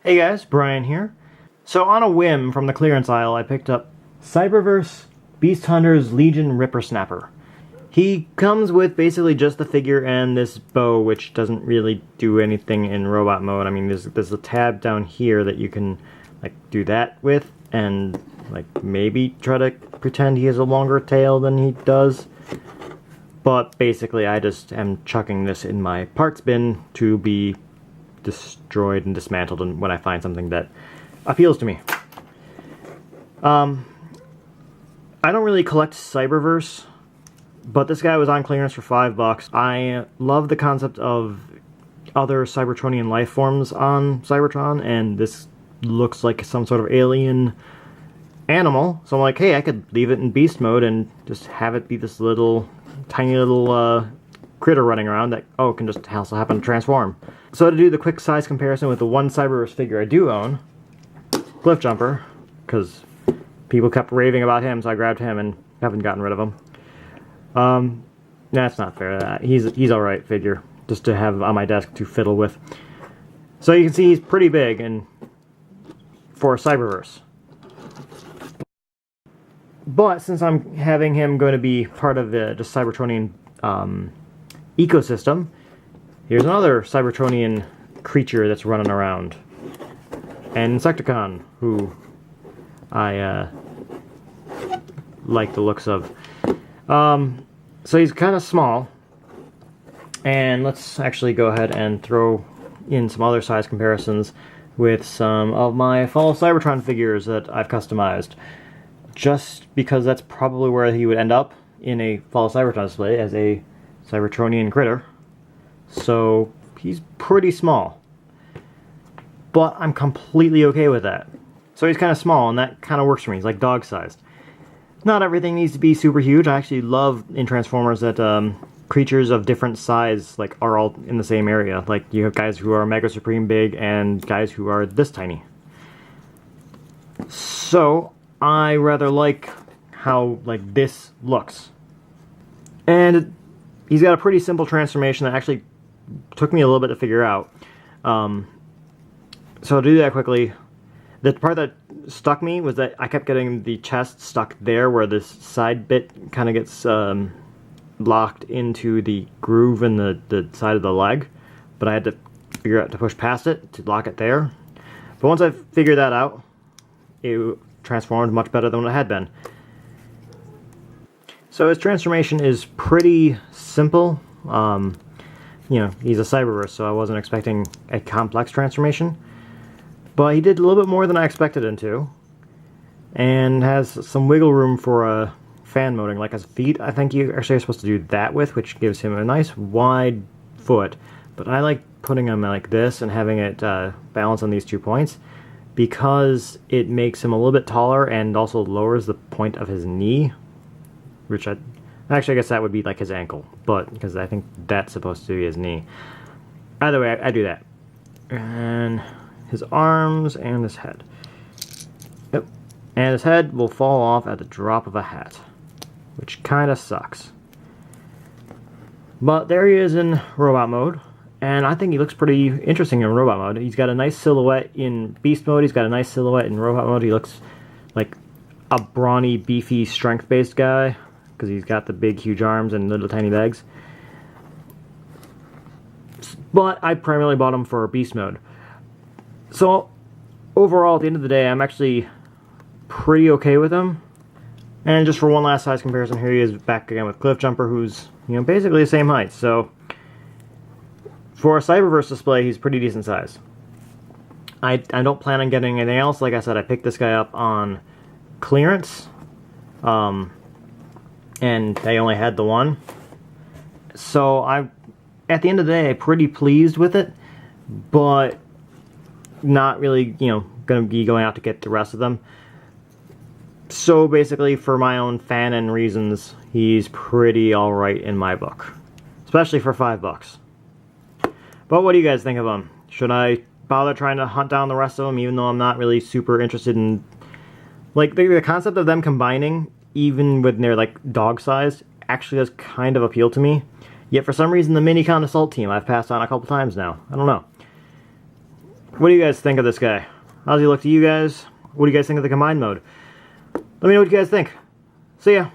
Hey guys, Brian here. So on a whim from the clearance aisle, I picked up Cyberverse Beast Hunter's Legion Rippersnapper. He comes with basically just the figure and this bow, which doesn't really do anything in robot mode. I mean, there's a tab down here that you can like do that with, and like maybe try to pretend he has a longer tail than he does. But basically, I just am chucking this in my parts bin to be destroyed and dismantled and when I find something that appeals to me. I don't really collect Cyberverse, but this guy was on clearance for $5. I love the concept of other Cybertronian life forms on Cybertron, and this looks like some sort of alien animal, so I'm like, hey, I could leave it in beast mode and just have it be this little tiny little critter running around that can just also happen to transform. So to do the quick size comparison with the one Cyberverse figure I do own, Cliff Jumper, because people kept raving about him, so I grabbed him and haven't gotten rid of him. That's not fair. He's alright figure, just to have on my desk to fiddle with. So you can see he's pretty big and for Cyberverse. But since I'm having him going to be part of the Cybertronian ecosystem, here's another Cybertronian creature that's running around. An Insecticon, who I like the looks of. So he's kind of small. And let's actually go ahead and throw in some other size comparisons with some of my Fall of Cybertron figures that I've customized. Just because that's probably where he would end up in a Fall of Cybertron display as a Cybertronian critter. So he's pretty small. But I'm completely okay with that. So he's kind of small, and that kind of works for me. He's like dog-sized. Not everything needs to be super huge. I actually love in Transformers that creatures of different size like are all in the same area. Like you have guys who are Mega Supreme big and guys who are this tiny. So I rather like how like this looks. And he's got a pretty simple transformation that actually took me a little bit to figure out. So to do that quickly, the part that stuck me was that I kept getting the chest stuck there where this side bit kind of gets locked into the groove in the side of the leg. But I had to figure out to push past it to lock it there. But once I figured that out, it transformed much better than what it had been. So his transformation is pretty simple. You know, he's a Cyberverse, so I wasn't expecting a complex transformation. But he did a little bit more than I expected him to. And has some wiggle room for fan moding, like his feet. I think you actually are supposed to do that with, which gives him a nice wide foot. But I like putting him like this and having it balance on these 2 points, because it makes him a little bit taller and also lowers the point of his knee, which I guess that would be like his ankle, but because I think that's supposed to be his knee. Either way, I do that. And his arms and his head. Yep. And his head will fall off at the drop of a hat, which kind of sucks. But there he is in robot mode. And I think he looks pretty interesting in robot mode. He's got a nice silhouette in beast mode. He's got a nice silhouette in robot mode. He looks like a brawny, beefy, strength-based guy, because he's got the big, huge arms and little tiny legs. But I primarily bought him for beast mode. So overall, at the end of the day, I'm actually pretty okay with him. And just for one last size comparison, here he is back again with Cliff Jumper, who's basically the same height. So for a Cyberverse display, he's pretty decent size. I don't plan on getting anything else. Like I said, I picked this guy up on clearance. And they only had the one. So at the end of the day, I'm pretty pleased with it. But not really, going to be going out to get the rest of them. So basically, for my own fan and reasons, he's pretty alright in my book. Especially for $5. But what do you guys think of him? Should I bother trying to hunt down the rest of them, even though I'm not really super interested in... Like, the concept of them combining, even when they're, like, dog-sized, actually does kind of appeal to me. Yet, for some reason, the Minicon Assault team I've passed on a couple times now. I don't know. What do you guys think of this guy? How does he look to you guys? What do you guys think of the combined mode? Let me know what you guys think. See ya.